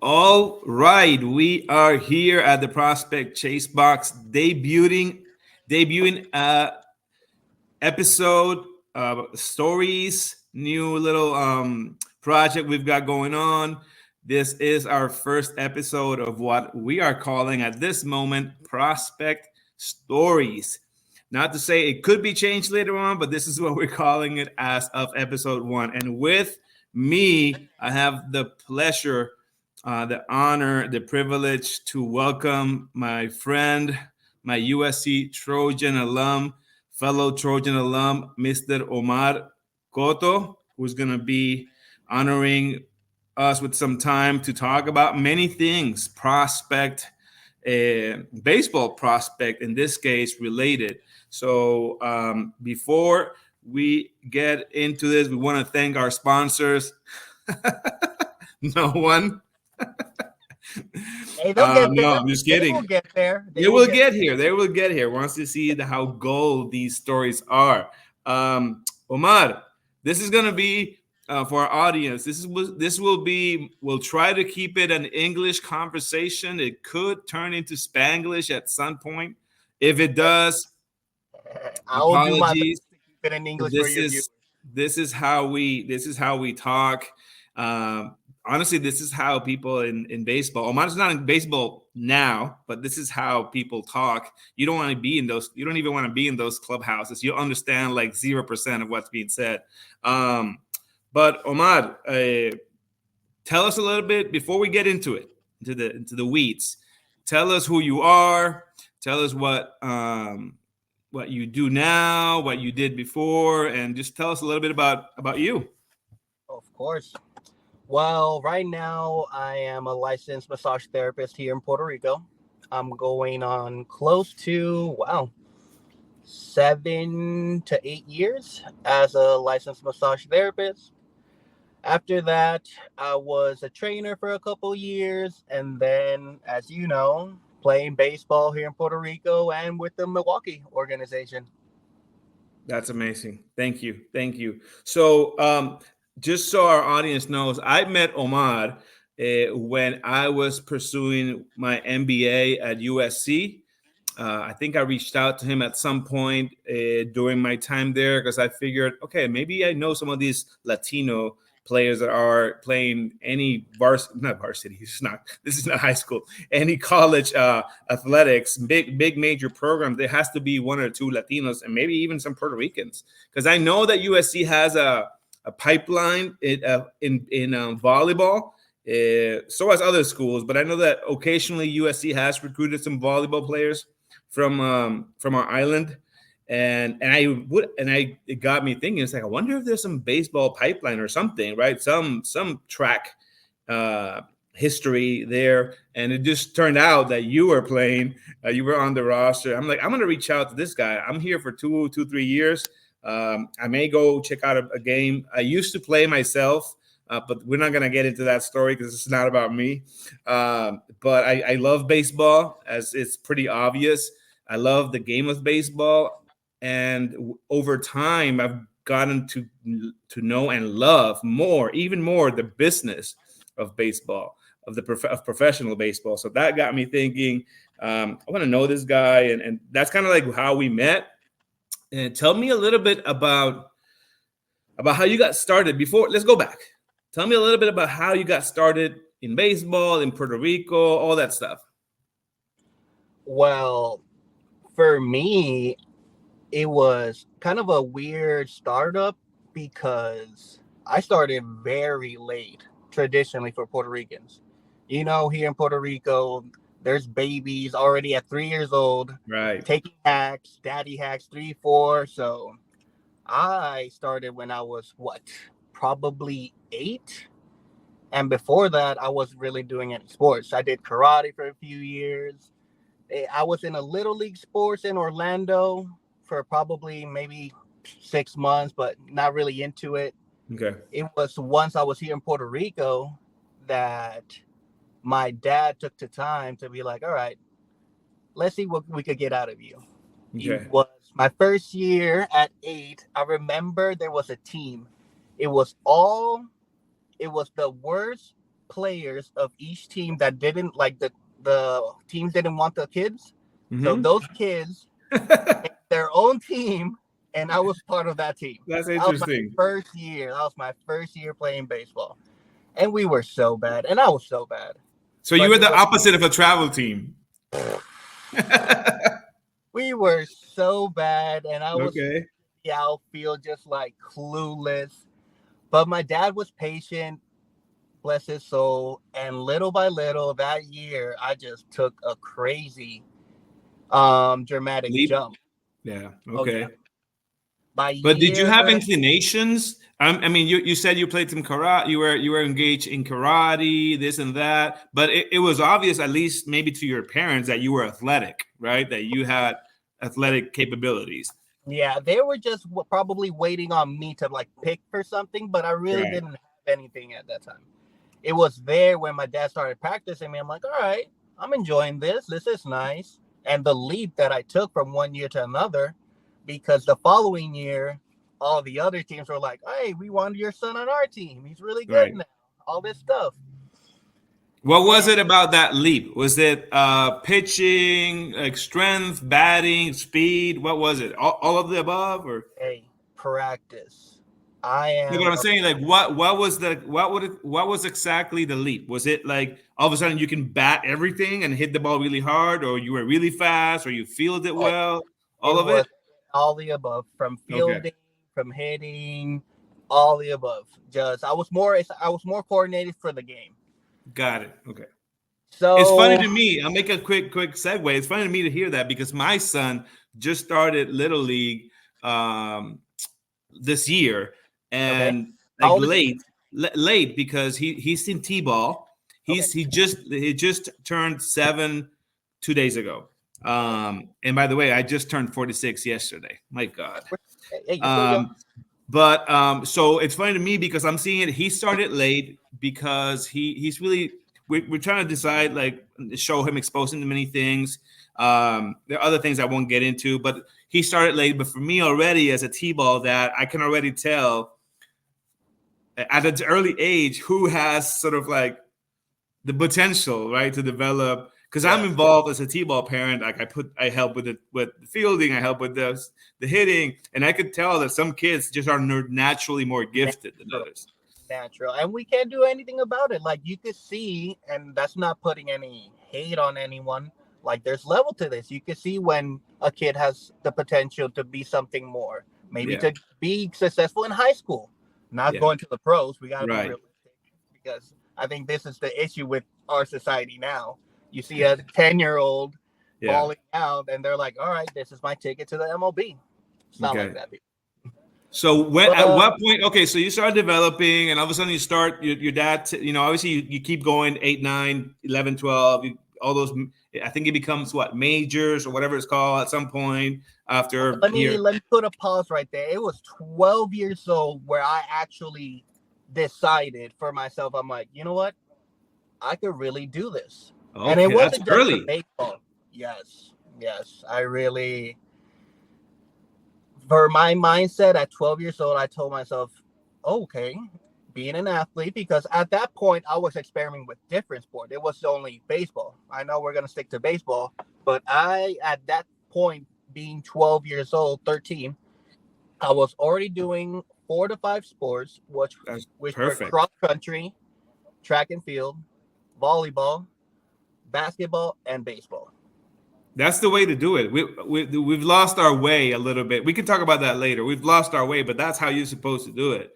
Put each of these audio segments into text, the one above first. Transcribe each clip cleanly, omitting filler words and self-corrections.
All right, we are here at the Prospect Chase Box, debuting episode stories, new little project we've got going on. This is our first episode of what we are calling at this moment Prospect Stories. Not to say it could be changed later on, but this is what we're calling it as of episode one. And with me, I have the pleasure, the honor, the privilege to welcome my friend, my USC Trojan alum, fellow Trojan alum, Mr. Omar Cotto, who's going to be honoring us with some time to talk about many things, prospect, baseball prospect, in this case, related. So before we get into this, we want to thank our sponsors. No one. Hey, they'll get No, there. I'm just They kidding. will get there. They will get here. They will get here once they see how gold these stories are. Omar, this is gonna be for our audience. This will be. We'll try to keep it an English conversation. It could turn into Spanglish at some point. If it does, I will do my best apologies. to keep it in English for This your viewers. is this is how we talk. Honestly, this is how people in baseball. Omar's not in baseball now, but this is how people talk. You don't want to be in those. You don't even want to be in those clubhouses. You'll understand like 0% of what's being said. But Omar, tell us a little bit before we get into it, into the weeds. Tell us who you are. Tell us what you do now, what you did before, and just tell us a little bit about you. Of course. Well, right now I am a licensed massage therapist here in Puerto Rico. I'm going on close to 7 to 8 years as a licensed massage therapist. After that, I was a trainer for a couple years, and then, as you know, playing baseball here in Puerto Rico and with the Milwaukee organization. That's amazing. Thank you. Thank you. So, just so our audience knows, I met Omar when I was pursuing my MBA at USC. I think I reached out to him at some point during my time there because I figured, okay, maybe I know some of these Latino players that are playing any not varsity. This is not high school. Any college athletics, big major programs. There has to be one or two Latinos and maybe even some Puerto Ricans because I know that USC has a pipeline in volleyball. So as other schools, but I know that occasionally USC has recruited some volleyball players from our island, and it got me thinking. It's like I wonder if there's some baseball pipeline or something, right? Some track history there, and it just turned out that you were playing, you were on the roster. I'm like, I'm gonna reach out to this guy. I'm here for 3 years. I may go check out a game. I used to play myself. But we're not going to get into that story because it's not about me. But I love baseball, as it's pretty obvious. I love the game of baseball. And over time, I've gotten to know and love even more, the business of baseball, of professional baseball. So that got me thinking, I want to know this guy. And that's kind of like how we met. And tell me a little bit about how you got started. Let's go back. Tell me a little bit about how you got started in baseball, in Puerto Rico, all that stuff. Well, for me, it was kind of a weird startup because I started very late, traditionally for Puerto Ricans. Here in Puerto Rico, there's babies already at 3 years old, Right. taking hacks, daddy hacks, 3, 4. So I started when I was probably 8. And before that, I wasn't really doing any sports. I did karate for a few years. I was in a little league sports in Orlando for probably maybe 6 months, but not really into it. Okay. It was once I was here in Puerto Rico that my dad took the time to be like, all right, let's see what we could get out of you. Okay. It was my first year at 8. I remember there was a team. It was the worst players of each team that didn't like the teams didn't want the kids. So Hmm. those kids their own team, and I was part of that team. That's That was my interesting. first year. That was my first year playing baseball, and we were so bad, and I was so bad. So you But were it the was opposite of a travel team. we were so bad, and I was Okay. the outfield just like clueless. But my dad was patient, bless his soul, and little by little that year, I just took a crazy dramatic Leap. jump. Yeah. Oh yeah, Okay. by But did you year have inclinations? I mean, you said you played some karate. You were engaged in karate, this and that. But it was obvious, at least maybe to your parents, that you were athletic, right? That you had athletic capabilities. yeah, they were just probably waiting on me to like pick for something, but I really Right. didn't have anything at that time. It was there when my dad started practicing me. I'm like, all right, I'm enjoying this. This is nice. And the leap that I took from one year to another, because the following year, all the other teams were like, hey, we want your son on our team. He's really good Right. now. All this stuff. What was And it about that leap? Was it pitching, like strength, batting, speed? What was it? All of the above, or hey, practice. I you know what am I'm saying? Like what was the what was exactly the leap? Was it like all of a sudden you can bat everything and hit the ball really hard, or you were really fast, or you fielded it oh, well? All it of it? was all the above, from Okay, fielding, from hitting, all the above. Just I was more coordinated for the game. got it. Okay. It's funny So to me. I'll make a quick segue. It's funny to me to hear that because my son just started little league um, this year, okay, and how like old is he? late because he's in t-ball. Okay, He just turned 7 2 days ago. nice. And by the way, I just turned 46 yesterday. My God. Hey, you're still young. um but so it's funny to me because I'm seeing it. He started late because he's really we're trying to decide, like, show him, expose him to many things. There are other things I won't get into, but he started late. But for me, already as a t-ball, that I can already tell at an early age who has sort of like the potential, right, to develop. Because I'm Yes, involved as a t-ball parent. Like I help with the fielding, I help with the hitting, and I could tell that some kids just are naturally more gifted than natural, others. natural, and we can't do anything about it. Like you could see, and that's not putting any hate on anyone. Like there's level to this. You can see when a kid has the potential to be something more, maybe Yeah, to be successful in high school, not yeah, going to the pros. We got to be right. realistic because I think this is the issue with our society now. You see a 10-year-old Yeah. balling out, and they're like, "All right, this is my ticket to the MLB." It's not like Okay. that. So when at But what point? Okay, so you start developing, and all of a sudden you start your dad. Obviously you keep going 8, 9, 11, 12. All those. I think it becomes what, majors or whatever it's called at some point after let me here. let me put a pause right there. It was 12 years old where I actually decided for myself. I'm like, you know what? I could really do this. And it Okay, that's wasn't just for early. baseball. Yes, yes. I really, for my mindset at 12 years old, I told myself, okay, being an athlete, because at that point I was experimenting with different sport. It was only baseball. I know we're gonna stick to baseball, but I at that point, being 12 years old, 13, I was already doing 4 to 5 sports, which That's which were perfect. cross country, track and field, volleyball, basketball, and baseball. That's the way to do it. We've lost our way a little bit. We can talk about that later. We've lost our way, but that's how you're supposed to do it.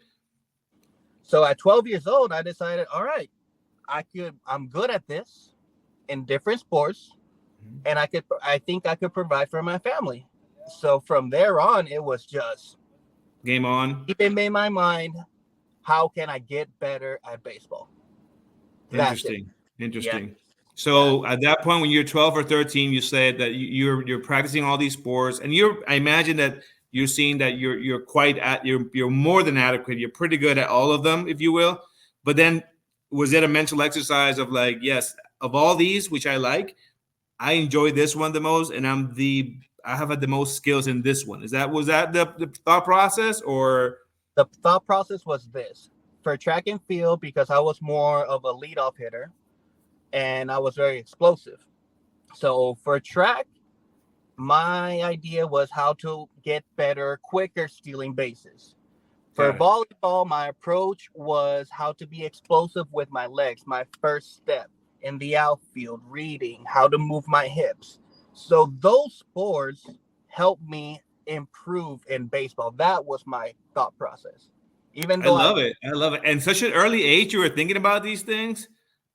So at 12 years old, I decided, all right, I'm good at this in different sports, and I think I could provide for my family. So from there on, it was just Game on. keeping in my mind, how can I get better at baseball? That's it. Interesting. Yeah, Interesting. yeah. So at that point, when you're 12 or 13, you said that you're practicing all these sports, and I imagine that you're seeing that you're more than adequate. You're pretty good at all of them, if you will. But then, was it a mental exercise of like, yes, of all these, which I like, I enjoy this one the most, and I have had the most skills in this one. Was that the thought process, or The thought process was this. for track and field, because I was more of a leadoff hitter and I was very explosive. So for track, my idea was how to get better, quicker stealing bases. For Got it. volleyball, my approach was how to be explosive with my legs, my first step in the outfield, reading, how to move my hips. So those sports helped me improve in baseball. That was my thought process. Even I though I love it. I love it. And such an early age, you were thinking about these things.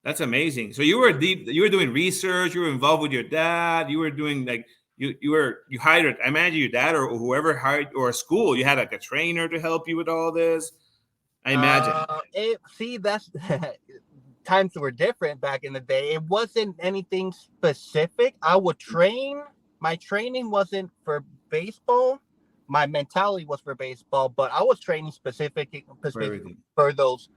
That's amazing. So you were deep. You were doing research. You were involved with your dad. You were doing like you hired. I imagine your dad or whoever hired or a school. You had like a trainer to help you with all this. I imagine. see that's times were different back in the day. It wasn't anything specific. I would train. My training wasn't for baseball. My mentality was for baseball, but I was training For specific everything. for those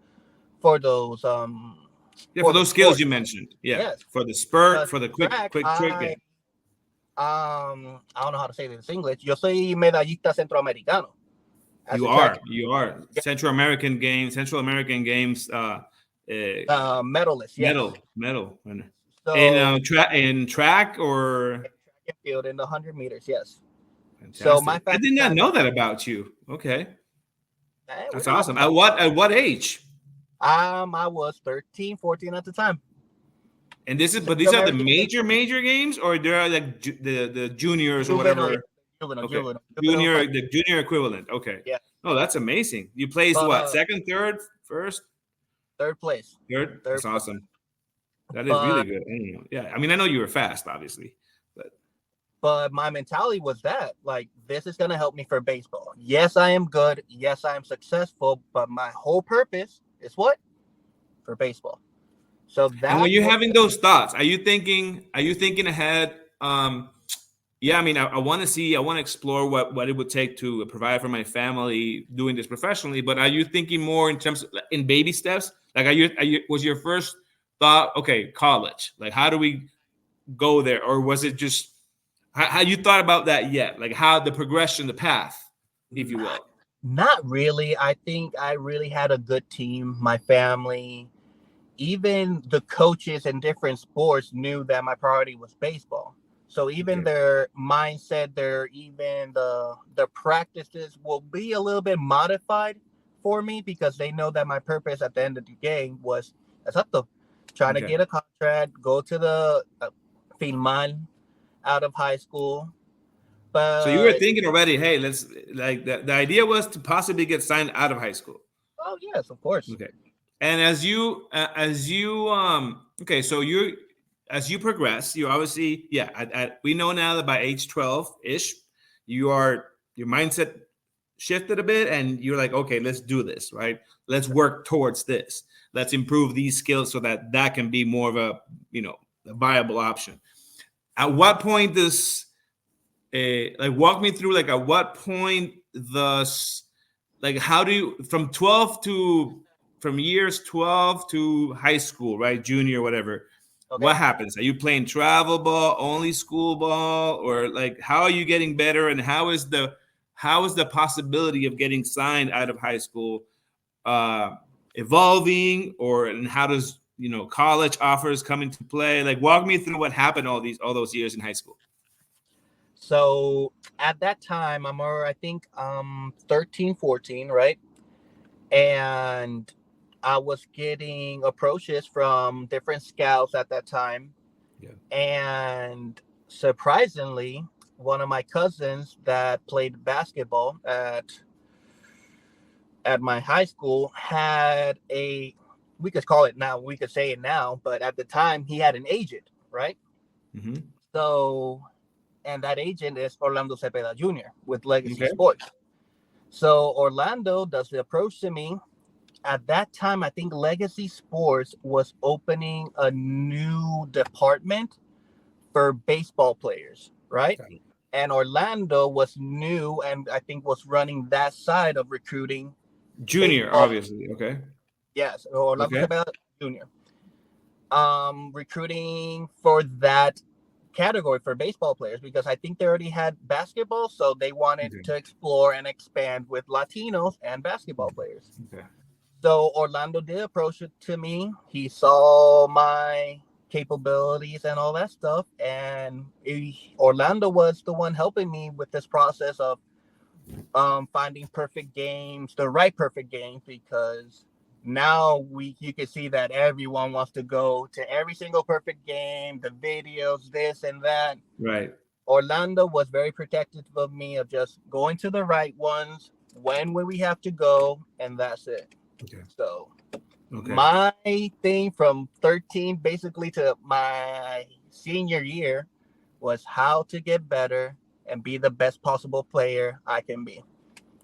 for those Yeah, for for the those skills sport. you mentioned. Yeah, Yes. for the spurt, Because for the track, quick trick. Yeah. I don't know how to say this in English. Yo soy medallista centroamericano as You a track are. You are. Central American Games. medalist. Yes. Medal winner. So In track or track and field in the 100 meters. Yes. So my fantastic. I fastest did not time, know that about you. Okay, we that's don't have to awesome. talk. At what age? I was 13, 14 at the time. And this is but Central these are the American Games, major games, or there are like the juniors or juvenile, yeah, whatever. Okay, juvenile fight. the junior equivalent. Okay, Yeah, no, that's amazing. You placed what, but second, third, first, third place, third? third That's place. awesome. That is really But good. I don't know. Yeah, I mean, I know you were fast, obviously, but but my mentality was that like this is gonna help me for baseball. Yes, I am good. Yes, I am successful. But my whole purpose is what for baseball. So and when that you're was having those thoughts, are you thinking? Are you thinking ahead? Yeah, I mean, I want to see, I want to explore what it would take to provide for my family doing this professionally. But are you thinking more in terms of, in baby steps? Like, was your first thought, okay, college? Like, how do we go there, or was it just how you thought about that yet? Like, how the progression, the path, if you not, will. not really. I think I really had a good team. My family, even the coaches in different sports knew that my priority was baseball. So even Okay, their mindset, their even the practices will be a little bit modified for me because they know that my purpose at the end of the game was exacto, trying to okay. get a contract, go to the Filman out of high school. So you were But thinking already, hey, let's like the idea was to possibly get signed out of high school. oh yes, of course. Okay. And as you okay, so you as you progress, you obviously we know now that by age 12 ish, your mindset shifted a bit, and you're like, okay, let's do this, right? Let's work towards this. Let's improve these skills so that that can be more of a a viable option. At what point does like walk me through like at what point like how do you from 12 to from years 12 to high school, right, junior, whatever, Okay. what happens? Are you playing travel ball, only school ball, or like how are you getting better, and how is the possibility of getting signed out of high school uh evolving, or and how does college offers come into play? Like walk me through what happened all those years in high school. So at that time, I think 13, 14, right? And I was getting approaches from different scouts at that time. Yeah. And surprisingly, one of my cousins that played basketball at my high school had we could call it now, we could say it now, but at the time he had an agent, right? Mm-hmm. So, and that agent is Orlando Cepeda Jr. with Legacy Okay. Sports. So Orlando does the approach to me. At that time, I think Legacy Sports was opening a new department for baseball players, right? Got it. And Orlando was new and I think was running that side of recruiting Junior, baseball. obviously. Okay. Yes, Orlando Okay. Cepeda Jr. Recruiting for that category for baseball players because I think they already had basketball, so they wanted Okay. to explore and expand with Latinos and basketball players. Okay. So Orlando did approach it to me. He saw my capabilities and all that stuff, and Orlando was the one helping me with this process of finding perfect games, the right perfect games, because now you can see that everyone wants to go to every single perfect game, the videos, this and that. Right. Orlando was very protective of me of just going to the right ones when we have to go, and that's it. Okay. So Okay. my thing from 13 basically to my senior year was how to get better and be the best possible player I can be.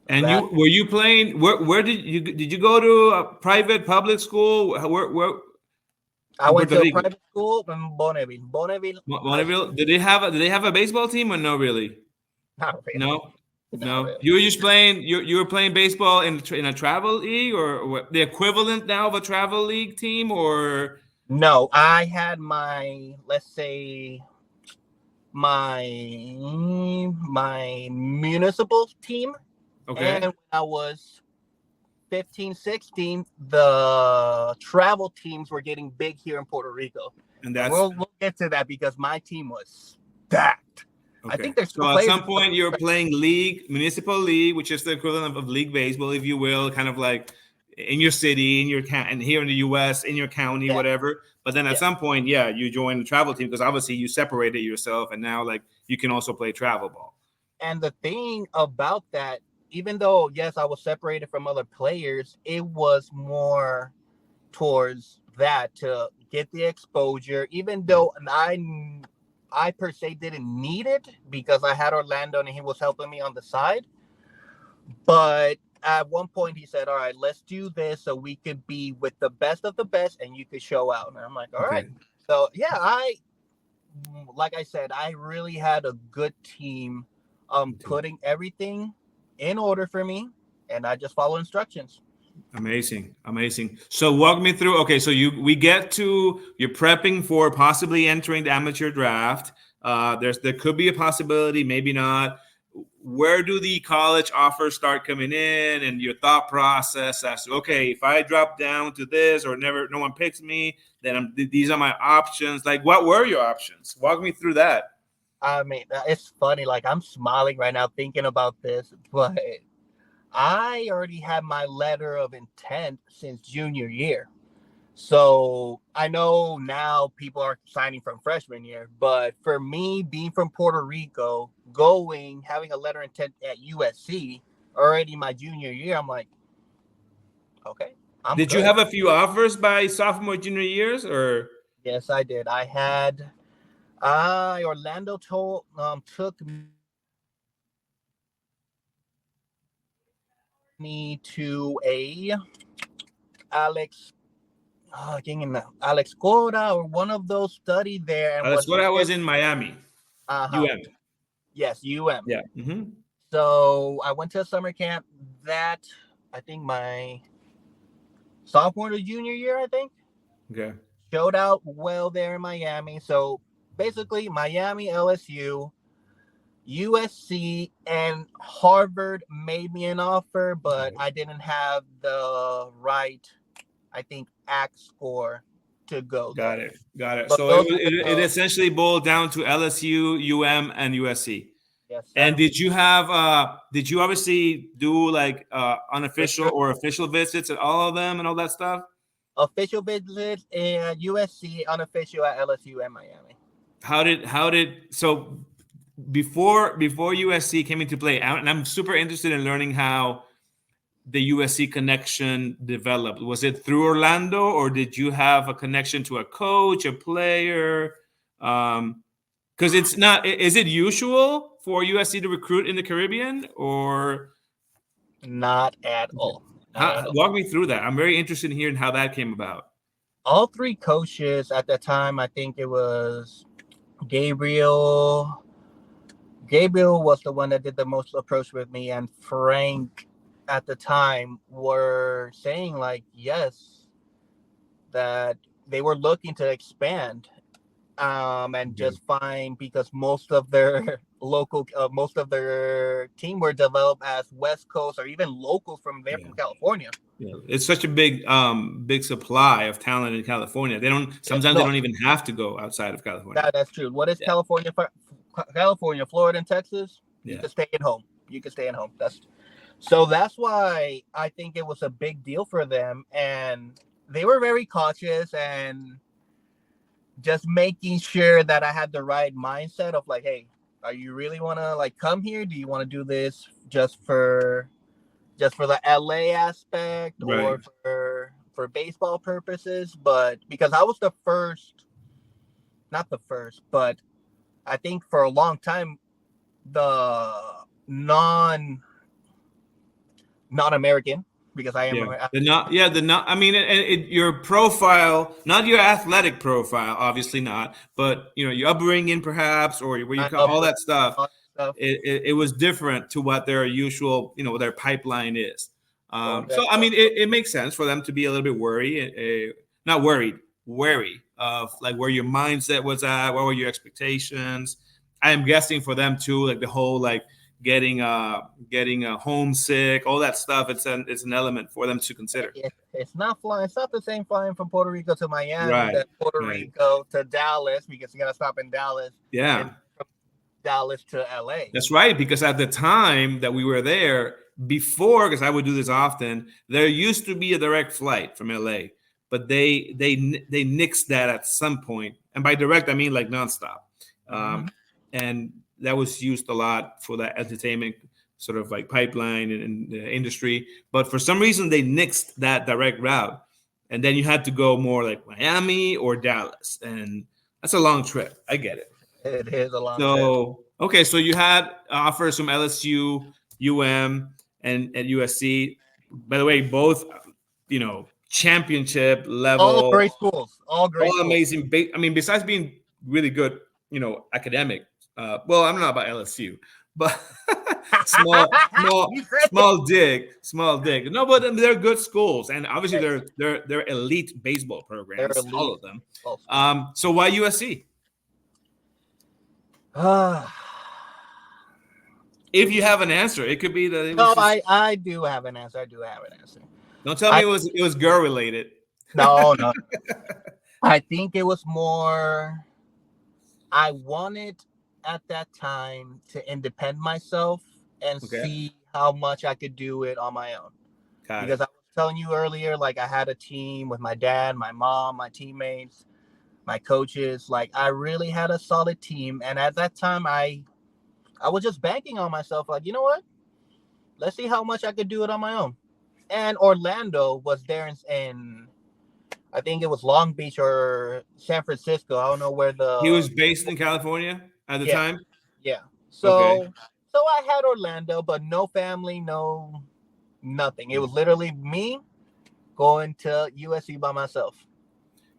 And That you playing? Where did you go to a private public school? Where I in went Puerto to a Rico? private school in Bonneville High School. Bonneville. Did they have a baseball team or no? Really? Not really, No. not No. really. You were just playing. You were playing baseball in a travel league or what, the equivalent now of a travel league team or No, I had my, let's say, my my municipal team, and okay. when I was 15, 16, the travel teams were getting big here in Puerto Rico. And And that's we'll get to that because my team was stacked. I okay. think there's still So at players. some point you're playing league, municipal league, which is the equivalent of league baseball, if you will, kind of like in your city, in your and here in the U.S., in your county, Yeah, whatever. But then at yeah. some point, yeah, you join the travel team because obviously you separated yourself, and now like you can also play travel ball. And the thing about that, even though yes, I was separated from other players, it was more towards that to get the exposure. Even though I per se didn't need it because I had Orlando and he was helping me on the side. But at one point he said, "All right, let's do this so we could be with the best of the best and you could show out." And I'm like, "All right." Okay. So yeah, I like I said, I really had a good team Okay. putting everything in order for me, and I just follow instructions. Amazing, amazing. So walk me through. Okay, so we get to you're prepping for possibly entering the amateur draft. There could be a possibility, maybe not. Where do the college offers start coming in, and your thought process as to okay, if I drop down to this or never, no one picks me, then these are my options. Like, what were your options? Walk me through that. I mean, it's funny. Like I'm smiling right now thinking about this, but I already had my letter of intent since junior year. So I know now people are signing from freshman year, but for me, being from Puerto Rico, having a letter of intent at USC already my junior year, I'm like, okay, I'm Did you good. have a few offers by sophomore, junior years, or Yes, I did. I Orlando took me to a Alex Alex Cora or one of those studied there and that's was what I very was in Miami, uh-huh. UM. Yes, UM. Yeah. Hmm. So I went to a summer camp that I think my sophomore to junior year, I think. Okay. Showed out well there in Miami. So basically Miami, LSU, USC, and Harvard made me an offer, but I didn't have the right, I think, ACT score to go Got there. it. Got it. But So those were it essentially boiled down to LSU, UM, and USC. yes, And sir. did you obviously do like unofficial Return or official visits at all of them and all that stuff? official visits at USC, unofficial at LSU and Miami. How did so before USC came into play? And I'm super interested in learning how the USC connection developed. Was it through Orlando, or did you have a connection to a coach, a player? Because it's not. Is it usual for USC to recruit in the Caribbean, or Not at all. Not at all. walk me through that? I'm very interested in hearing how that came about. All three coaches at the time, I think it was Gabriel. Gabriel was the one that did the most approach with me, and Frank at the time were saying like yes, that they were looking to expand and Okay. just find because most of their team were developed as West Coast or even locals from there Yeah. from California. It's such a big supply of talent in California. They don't sometimes they No, don't even have to go outside of California. that's true. What is Yeah, California? California, Florida, and Texas. You yeah, can stay at home. You can stay at home. That's why I think it was a big deal for them, and they were very cautious and just making sure that I had the right mindset of like, hey, are you really want to like come here? Do you want to do this just for the LA aspect right. or for baseball purposes? But because I was the first, not the first, but I think for a long time the non non-American, because I am Yeah, American. the not. Yeah, the not. I mean, your profile, not your athletic profile, obviously not, but your upbringing, perhaps, or where you I come, love all that stuff. all that stuff. It was different to what their usual, what their pipeline is. So, Correct. I mean, it makes sense for them to be a little bit worried, not worried, wary of like where your mindset was at, what were your expectations. I am guessing for them too, like the whole like getting homesick, all that stuff. It's an element for them to consider. It's not flying. It's not the same flying from Puerto Rico to Miami Right, than Puerto right, Rico to Dallas, because you gotta stop in Dallas, and yeah. from Dallas to LA. That's right, because at the time that we were there, before, because I would do this often, there used to be a direct flight from LA, but they nixed that at some point, and by direct I mean like nonstop, Mm-hmm. and that was used a lot for that entertainment sort of like pipeline and the industry. But for some reason, they nixed that direct route, and then you had to go more like Miami or Dallas, and that's a long trip. I get it. It is a long trip. So okay, so you had offers from LSU, UM, and at USC. By the way, both championship All level, great schools. All great all schools. amazing. I mean, besides being really good, academic. Well, I don't know about LSU, but You said it. small dig. No, but they're good schools, and obviously Yes, they're elite baseball they're programs, all elite of them. baseball schools. So why USC? To If you be have an answer, it could be that it was no, just. I do have an answer. I do have an answer. Don't tell me I it was girl related. no. I think it was more. I wanted at that time to independ myself and Okay, see how much I could do it on my own. got Because it. I was telling you earlier, like I had a team with my dad, my mom, my teammates, my coaches. Like I really had a solid team, and at that time, I was just banking on myself. Like, you know what? Let's see how much I could do it on my own. And Orlando was there in I think it was Long Beach or San Francisco. I don't know where He the was based in California at the yeah, time. yeah. Okay, So I had Orlando, but no family, no nothing. It was literally me going to USC by myself.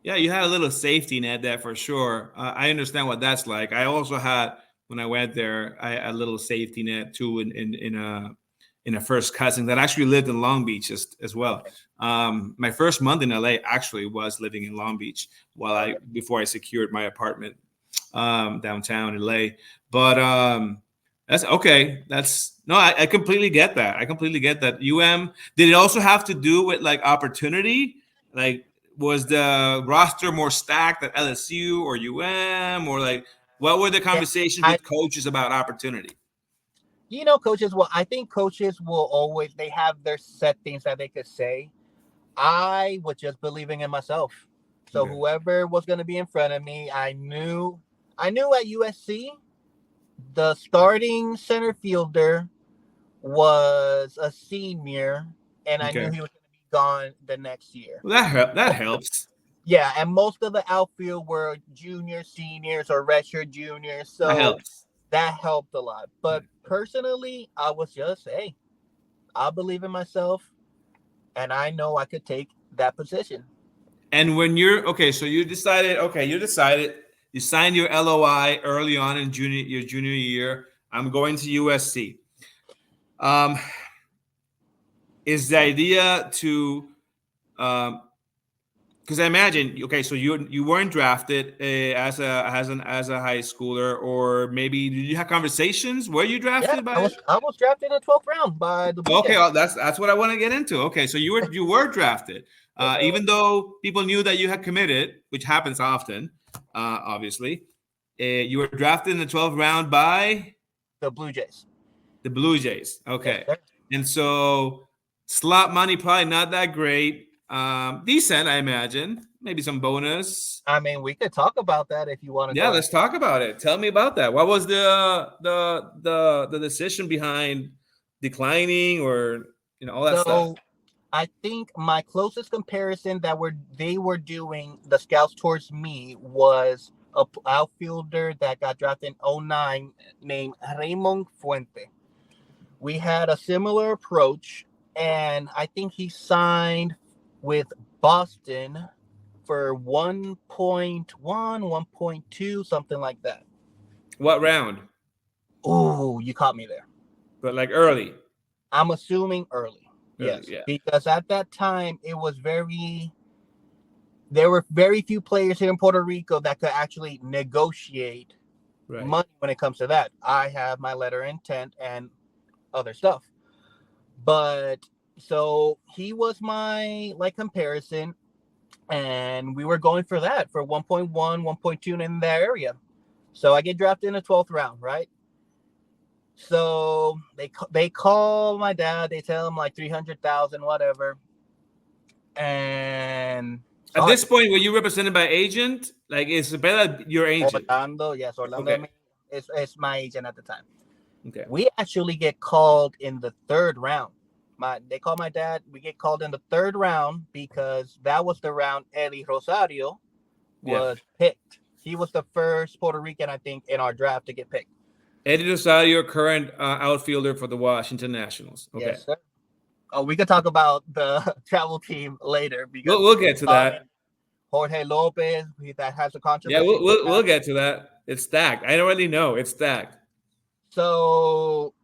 yeah, you had a little safety net there for sure. I understand what that's like. I also had when I went there, I had a little safety net too in a first cousin that actually lived in Long Beach as well. Okay. My first month in LA actually was living in Long Beach while I Okay. before I secured my apartment downtown LA. But that's okay. That's no, I completely get that. I completely get that. Did it also have to do with like opportunity? Like, was the roster more stacked at LSU or or like what were the Yeah. conversations I with coaches about opportunity? coaches will I think coaches will always they have their set things that they could say. I was just believing in myself. So Okay. whoever was going to be in front of me, I knew at USC the starting center fielder was a senior, and I knew Okay. he was going to be gone the next year. Well, that helps. Yeah, and most of the outfield were juniors, seniors, or redshirt juniors, That so helps. that helped a lot. Yeah. But personally, I was just, hey, I believe in myself, and I know I could take that position. And when you're okay, so you decided you signed your LOI early on in your junior year. I'm going to USC. Um, is the idea to um, because I imagine, okay, so you weren't drafted as a high schooler, or maybe did you have conversations? Were you Yeah, drafted I by? was I was drafted in the 12th round by the Blue Okay, Jays. well, that's what I want to get into. Okay, so you were drafted, Yes, sir. even though people knew that you had committed, which happens often, obviously. You were drafted in the 12th round by The Blue Jays. the Blue Jays. Yes, Okay, sir. and so slot money probably not that great. Decent, I imagine. Maybe some bonus. I mean, we could talk about that if you want to Yeah, go ahead. let's talk about it. Tell me about that. What was the decision behind declining, or all that stuff? So I think my closest comparison that they were doing the scouts towards me was a outfielder that got drafted in '09 named Raymond Fuente. We had a similar approach, and I think he signed with Boston for 1.1, 1.2, something like that. What round? Oh, you caught me there. But like early. I'm assuming early. Early, Yes, yeah. because at that time there were very few players here in Puerto Rico that could actually negotiate Right. money when it comes to that. I have my letter of intent and other stuff. But so he was my like comparison, and we were going for that for 1.1, 1.2 in that area. So I get drafted in the 12th round, right? So they call my dad, they tell him like 300,000 whatever. And At sorry, this point, were you represented by agent? Like, is Bella your agent? Orlando, yes, Orlando Okay. is my agent at the time. Okay. We actually get called in the 3rd round. They call my dad. We get called in the 3rd round because that was the round Eddie Rosario Yeah. was picked. He was the first Puerto Rican, I think, in our draft to get picked. Eddie Rosario, current outfielder for the Washington Nationals. Okay. Yes, sir. Oh, we could talk about the travel team later because We'll get to that. Jorge Lopez, that has a Yeah, controversy. we'll get to that. It's stacked. I already know it's stacked. So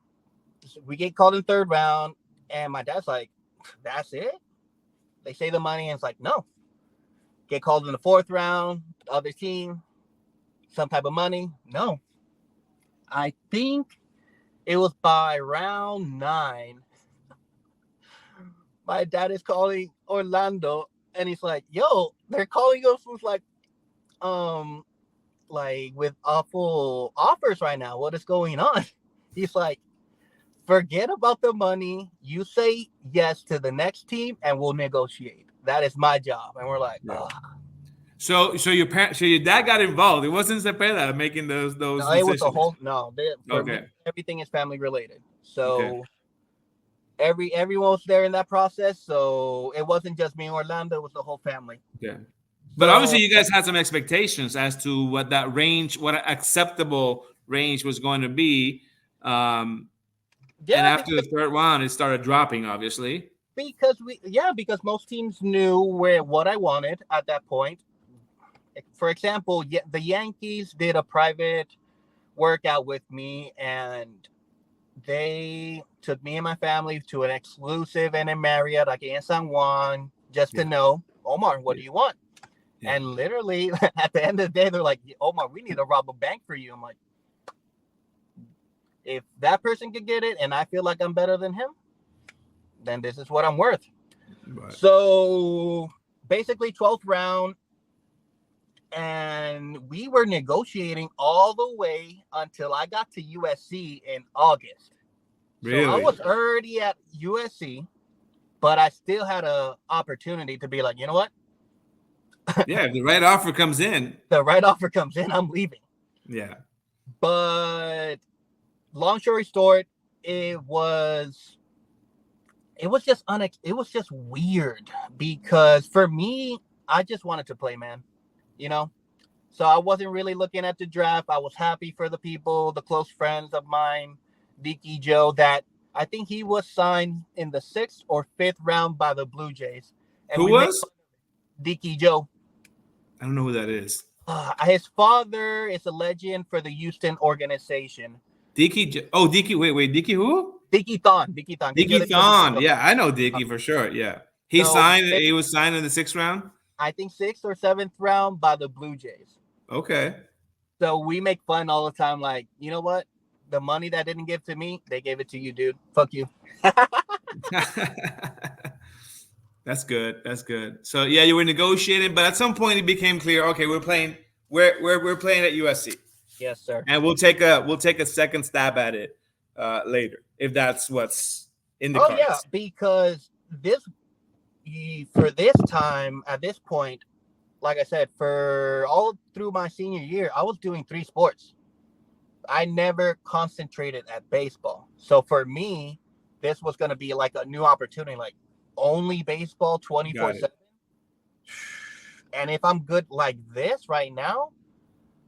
we get called in 3rd round, and my dad's like, "That's it." They say the money, and it's like, "No." Get called in the 4th round, other team, some type of money. No, I think it was by round 9. My dad is calling Orlando, and he's like, "Yo, they're calling us with um, like with awful offers right now. What is going on?" He's like, "Forget about the money. You say yes to the next team, and we'll negotiate. That is my job." And we're like, Yeah. "Oh." So your dad got involved. It wasn't Cepeda making those No, it was a decisions. whole no. For me, Okay. everything is family related. Okay. So everyone was there in that process. So it wasn't just me and Orlando; it was the whole family. Okay. But obviously, So you guys had some expectations as to what that range, what an acceptable range was going to be. And yeah, after the third round, it started dropping, obviously. because most teams knew what I wanted at that point. For example, the Yankees did a private workout with me, and they took me and my family to an exclusive and a Marriott, like in San Juan, just to Yeah. know, Omar, what do Yeah. you want? Yeah. And literally, at the end of the day, they're like, Omar, we need to rob a bank for you. I'm like, if that person could get it and I feel like I'm better than him, then this is what I'm worth. Right. So basically, 12th round, and we were negotiating all the way until I got to USC in August. So I Really? was already at USC, but I still had an opportunity to be like, you know what? Yeah, if the right offer comes in. The right offer comes in, I'm leaving. Yeah. But long story short, it was just weird because for me, I just wanted to play, man. You know? So I wasn't really looking at the draft. I was happy for the people, the close friends of mine, Dicky Joe, that I think he was signed in the 6th or 5th round by the Blue Jays. And Who we made was? Dicky Joe. I don't know who that is. His father is a legend for the Houston organization. Dicky. Wait. Dicky who? Dicky Thon. Dicky Thon. Dicky Thon. Yeah, I know Dicky for sure. Yeah. So He was signed in the 6th round. I think 6th or 7th round by the Blue Jays. Okay. So we make fun all the time, like, you know what? The money that didn't give to me, they gave it to you, dude. Fuck you. That's good. That's good. So yeah, you were negotiating, but at some point it became clear. Okay, we're playing. We're playing at USC, Yes, sir. and we'll take a second stab at it later if that's what's in the Oh yeah, cards. because for this time at this point, like I said, for all through my senior year, I was doing 3 sports. I never concentrated at baseball. So for me, this was going to be like a new opportunity, like only baseball Got it. 24/7. And if I'm good like this right now,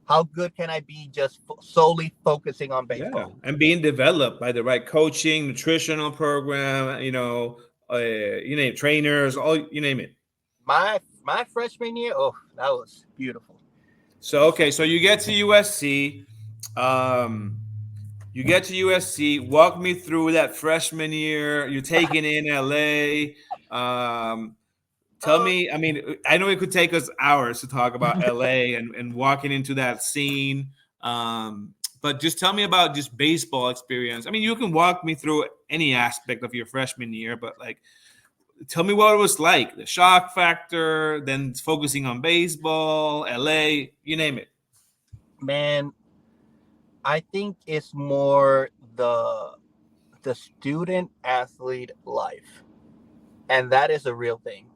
how good can I be just solely focusing on Yeah, baseball? and being developed by the right coaching, nutritional program. You name it, trainers, all you name it. My freshman year, oh, that was beautiful. So okay, so you get to USC. Um, You get to USC. Walk me through that freshman year. You're taking in LA. Um, Tell Uh, me. I mean, I know it could take us hours to talk about LA and walking into that scene. But just tell me about just baseball experience. I mean, you can walk me through any aspect of your freshman year, but like, tell me what it was like. The shock factor, then focusing on baseball, LA, you name it. man, I think it's more the student athlete life, and that is a real thing.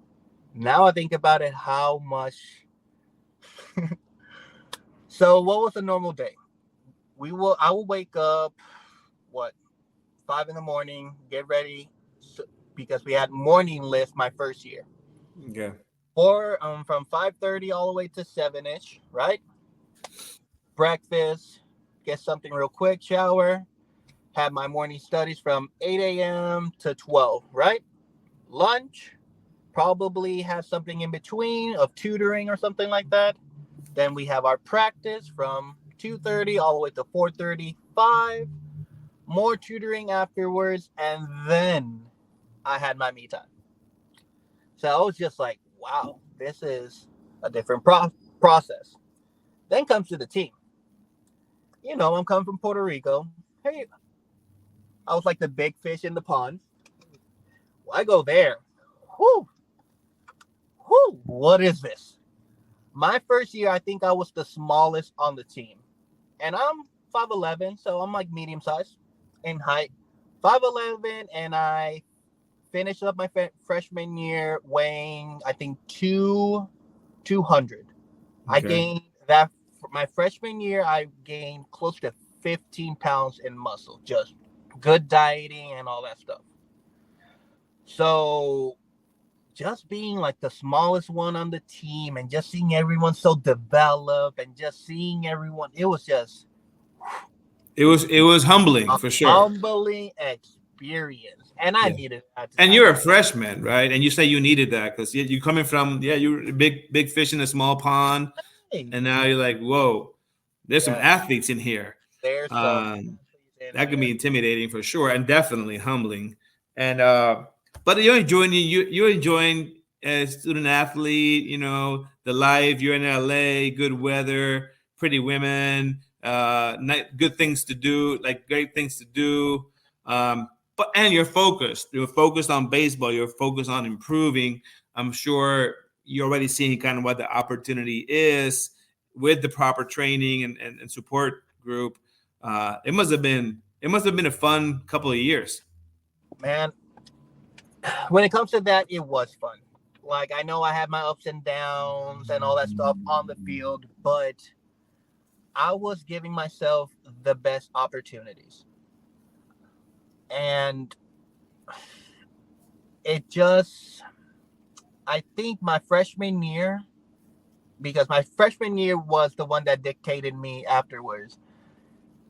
Now I think about it, how much. So, what was a normal day? I will wake up, what, 5 in the morning, get ready, because we had morning lift my first year, Okay. or from 5:30 all the way to 7ish, right? Breakfast, get something real quick, shower, have my morning studies from 8 a.m. to 12, right? Lunch, probably have something in between of tutoring or something like that. Then we have our practice from 2:30 all the way to 4:35. More tutoring afterwards, and then I had my me time. So I was just like, wow, this is a different process. Then comes to the team. I'm coming from Puerto Rico. Hey, I was like the big fish in the pond. I go there. Whoo, whoo, what is this? My first year, I think I was the smallest on the team. And I'm 5'11, so I'm like medium size in height. 5'11, and I finished up my freshman year weighing, I think, 200. I Okay. gained that my freshman year. I gained close to 15 pounds in muscle, just good dieting and all that stuff. So just being like the smallest one on the team and just seeing everyone so developed and just seeing everyone, it was just It was humbling a for sure. humbling experience. And I Yeah. needed it at the And time. you're a freshman, right? And you say you needed that because you coming from, you're a big fish in a small pond, Hey, and now you're like, whoa, there's some yeah, athletes in here. there's some Um, athletes in that can be here. intimidating for sure, and definitely humbling. And but you're enjoying as student athlete. The life. You're in LA, good weather, pretty women, good things to do, like great things to do. But you're focused. You're focused on baseball. You're focused on improving. I'm sure you're already seeing kind of what the opportunity is with the proper training and support group. It must have been a fun couple of years. Man, when it comes to that, it was fun. Like, I know I had my ups and downs and all that stuff on the field, but I was giving myself the best opportunities. And it just, I think my freshman year, because my freshman year was the one that dictated me afterwards,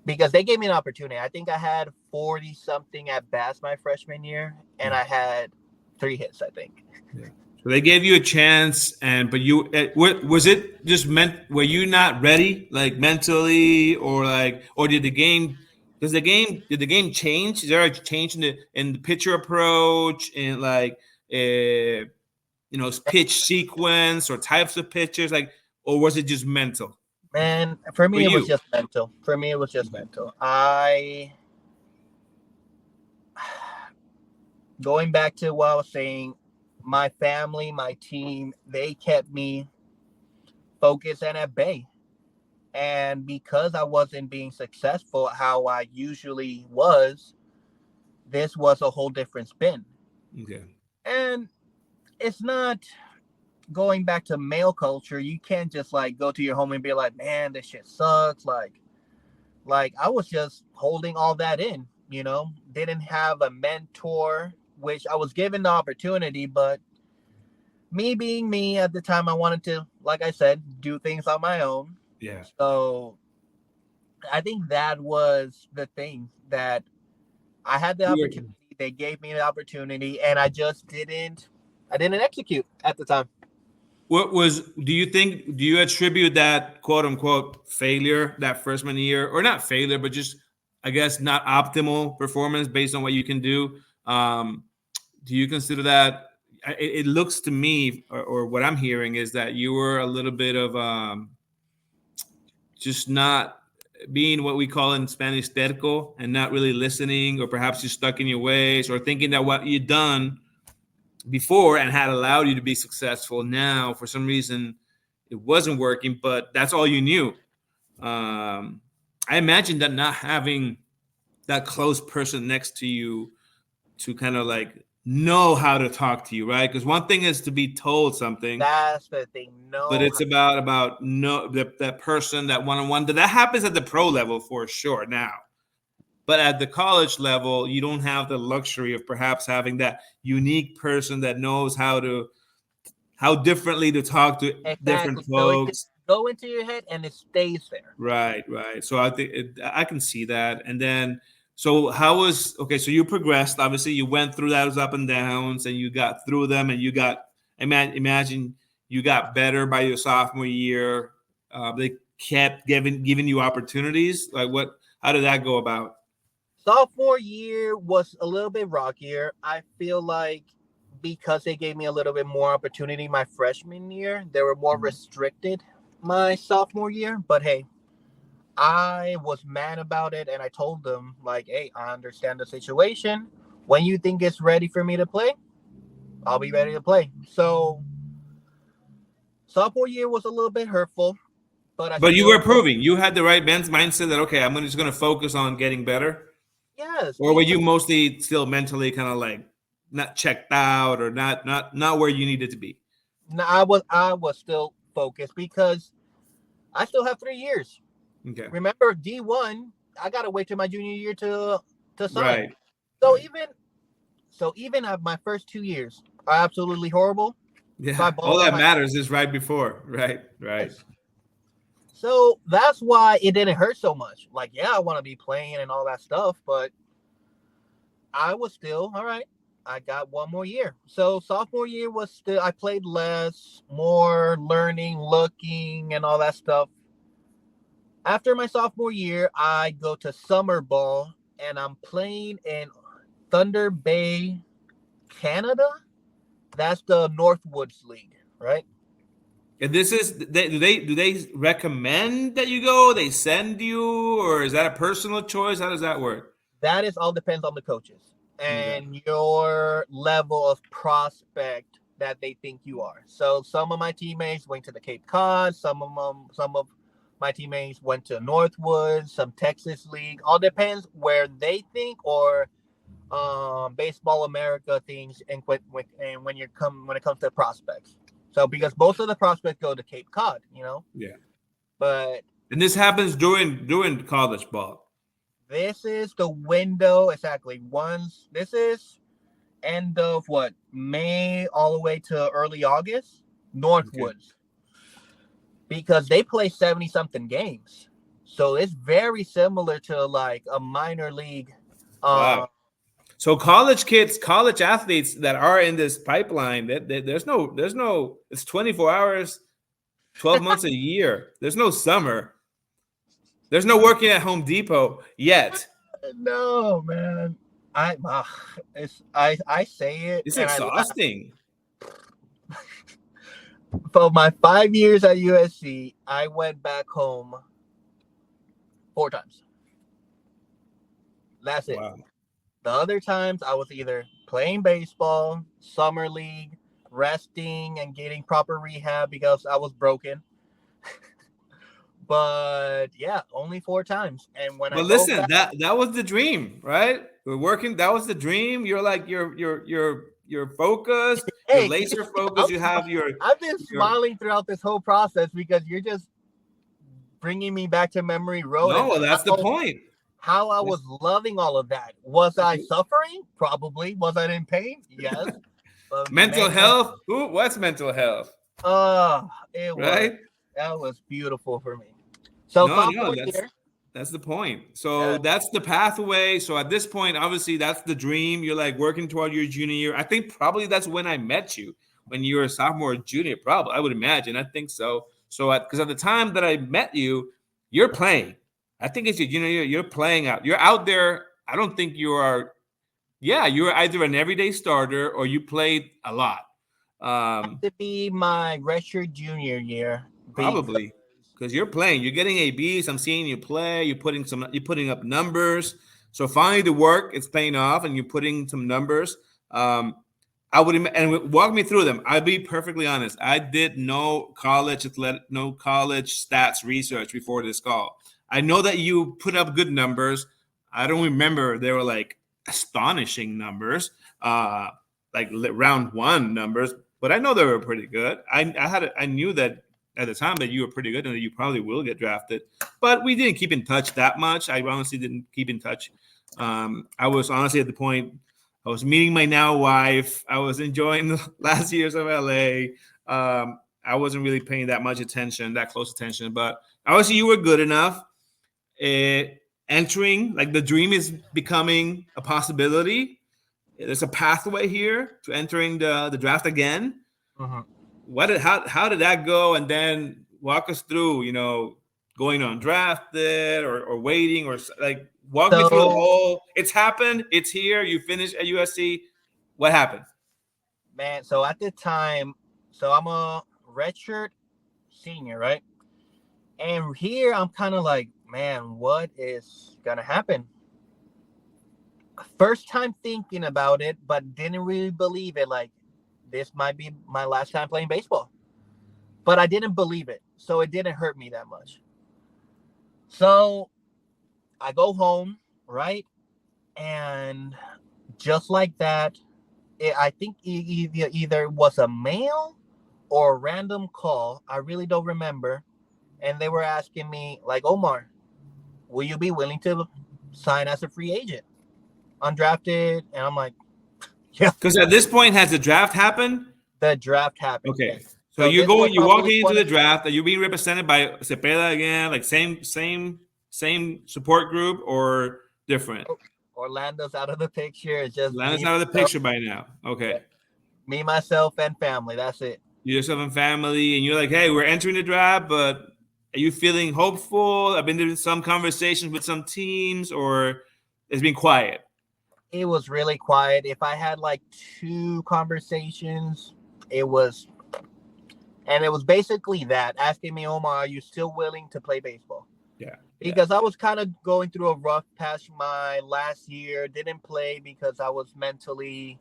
because they gave me an opportunity. I think I had 40 something at bats my freshman year, and Yeah. I had 3 hits, I think. Yeah. So they gave you a chance, but was it just meant? Were you not ready, like mentally, or did the game? Did the game change? Is there a change in the pitcher approach and like? pitch sequence or types of pitches, like, or was it just mental Man, for for me, it was you? just mental. For me, it was just Okay. mental. Going back to what I was saying, my family, my team, they kept me focused and at bay. And because I wasn't being successful how I usually was, this was a whole different spin. Okay. And it's not going back to male culture. You can't just like go to your home and be like, man, this shit sucks. Like I was just holding all that in, didn't have a mentor, which I was given the opportunity, but me being me at the time, I wanted to, like I said, do things on my own. Yeah. So I think that was the thing that I had the You were, opportunity. They gave me the opportunity, and I didn't execute at the time. what was? Do you think? Do you attribute that quote unquote failure that freshman year, or not failure, but just I guess not optimal performance based on what you can do? Do you consider that? It looks to me, or what I'm hearing is that you were a little bit of just not being what we call in Spanish terco and not really listening, or perhaps you're stuck in your ways, or thinking that what you've done before and had allowed you to be successful now for some reason it wasn't working, but that's all you knew. I imagine that not having that close person next to you to kind of like know how to talk to you, right? Because one thing is to be told something, That's the thing. but No, it's about no that person, that one-on-one. That happens at the pro level for sure now, but at the college level you don't have the luxury of perhaps having that unique person that knows how differently to talk to different exactly. So it just folks. go into your head and it stays there. Right. So I think I can see that. And then, so how was okay? So you progressed. Obviously, you went through those up and downs, and you got through them, and you got. Imagine you got better by your sophomore year. They kept giving you opportunities. Like what? How did that go about? Sophomore year was a little bit rockier. I feel like because they gave me a little bit more opportunity my freshman year, they were more restricted my sophomore year. But hey, I was mad about it and I told them, like, hey, I understand the situation. When you think it's ready for me to play, I'll be ready to play. So sophomore year was a little bit hurtful, but I But you were still proving you had the right mindset that okay, I'm just going to focus on getting better. yes, Or were because you mostly still mentally kind of like not checked out, or not where you needed to be? I was still focused because I still have 3 years. Okay. Remember D1, I gotta wait till my junior year to sign. Right. So Right. even at my first 2 years are absolutely horrible. So I Yeah. All balled out that my matters is right before. Right. Right. yes. So that's why it didn't hurt so much. Like, yeah, I want to be playing and all that stuff, but I was still all right. I got one more year. So sophomore year was still I played less, more learning, looking, and all that stuff. After my sophomore year, I go to summer ball and I'm playing in Thunder Bay, Canada. That's the Northwoods League, right? And this is do they recommend that you go? They send you, or is that a personal choice? How does that work? That is all depends on the coaches Okay. and your level of prospect that they think you are. So some of my teammates went to the Cape Cod, some of my teammates went to Northwoods, some Texas League. All depends where they think or Baseball America things and when it comes to prospects. So because most of the prospects go to Cape Cod. Yeah. But And this happens during college ball. this is the window exactly. Once this is end of what May all the way to early August, Okay. Northwoods because they play 70 something games. So it's very similar to like a minor league. Wow. Uh, So college kids, college athletes that are in this pipeline, there's no. It's 24 hours, 12 months a year. There's no summer. There's no working at Home Depot yet. no man, I say it It's and I laugh. exhausting. For my 5 years at USC, I went back home 4 times. That's it. Wow. The other times I was either playing baseball, summer league, resting and getting proper rehab because I was broken. But yeah, only 4 times. And when I But go listen, back, that was the dream, right? We're working. That was the dream. You're like you're focused. You're hey, laser focused. I'm You smi- have I've been your. smiling throughout this whole process because you're just bringing me back to memory road No, and well, that's the point. how I was That's, loving all of that. Was that's I suffering? Probably. Was I in pain? Yes. But mental man, health. Who? What's mental health? it was Right? that was beautiful for me. So No, no, sophomore year, that's the point. So uh, that's the pathway. So at this point, obviously, that's the dream. You're like working toward your junior year. I think probably that's when I met you, when you were a sophomore or junior. Probably, I would imagine. I think so. So because at the time that I met you, you're playing. I think it's your junior year. You're playing out. You're out there. I don't think you are. Yeah, you were either an everyday starter or you played a lot. Um, to be my redshirt junior year because Probably because you're playing, you're getting ABs. I'm seeing you play. You're putting up numbers. So finally, the work it's paying off, and you're putting some numbers. Um, I would and walk me through them. I'll be perfectly honest. I did no college stats research before this call. I know that you put up good numbers. I don't remember they were like astonishing numbers, like round one numbers, but I know they were pretty good. I knew that at the time that you were pretty good and that you probably will get drafted. But we didn't keep in touch that much. I honestly didn't keep in touch. I was honestly at the point I was meeting my now wife. I was enjoying the last years of LA. I wasn't really paying that much attention, that close attention. But obviously, you were good enough. Uh, Entering, like the dream is becoming a possibility. There's a pathway here to entering the draft again. mhm. How did that go? And then walk us through, going undrafted or waiting or like walk me through the So whole. It's happened. It's here. You finished at USC. What happened? man, so at the time, so I'm a redshirt senior, right? And here I'm kind of like, man, what is gonna happen? First time thinking about it, but didn't really believe it. Like, this might be my last time playing baseball. But I didn't believe it. So it didn't hurt me that much. So I go home, right? And just like that, I think either it was a mail or a random call. I really don't remember. And they were asking me, like, Omar, will you be willing to sign as a free agent? Undrafted. And I'm like, yeah, Because at this point, has the draft happened? the draft happened. Yes. Okay. So So this was you're probably walking into one the of draft. Are you being represented by Cepeda again? Like same support group or different? Orlando's out of the picture. It's just Atlanta's out of the myself, picture by now. yeah, Okay. me, myself, and family. That's it. You yourself and family, and you're like, hey, we're entering the draft, but are you feeling hopeful? I've been doing some conversations with some teams, or it's been quiet. It was really quiet. If I had like 2 conversations, it was, and it was basically that asking me, Omar, are you still willing to play baseball? Yeah. Yeah. Because I was kind of going through a rough patch my last year. Didn't play because I was mentally,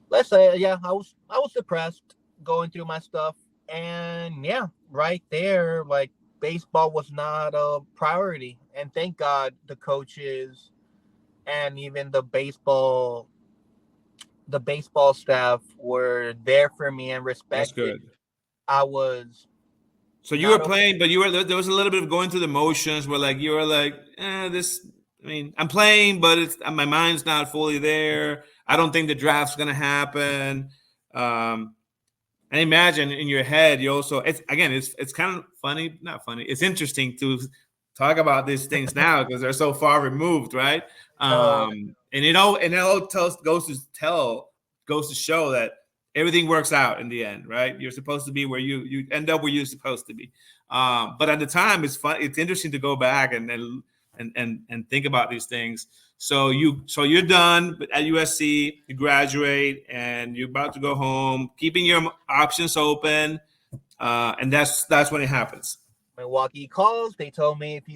let's say, yeah, I was depressed going through my stuff. And yeah, right there, like baseball was not a priority. And thank God the coaches and even the baseball staff were there for me and That's respected. good. I was So you were not okay. playing, but you were there was a little bit of going through the motions where like you were like, this. I mean, I'm playing, but it's my mind's not fully there. I don't think the draft's gonna happen. Um, And imagine in your head, you also it's kind of funny, not funny. It's interesting to talk about these things now because they're so far removed, right? No, And it all goes to show that everything works out in the end, right? You're supposed to be where you end up where you're supposed to be. But at the time, it's fun. It's interesting to go back and and think about these things. So you're done at USC, you graduate, and you're about to go home, keeping your options open, and that's when it happens. Milwaukee calls. They told me if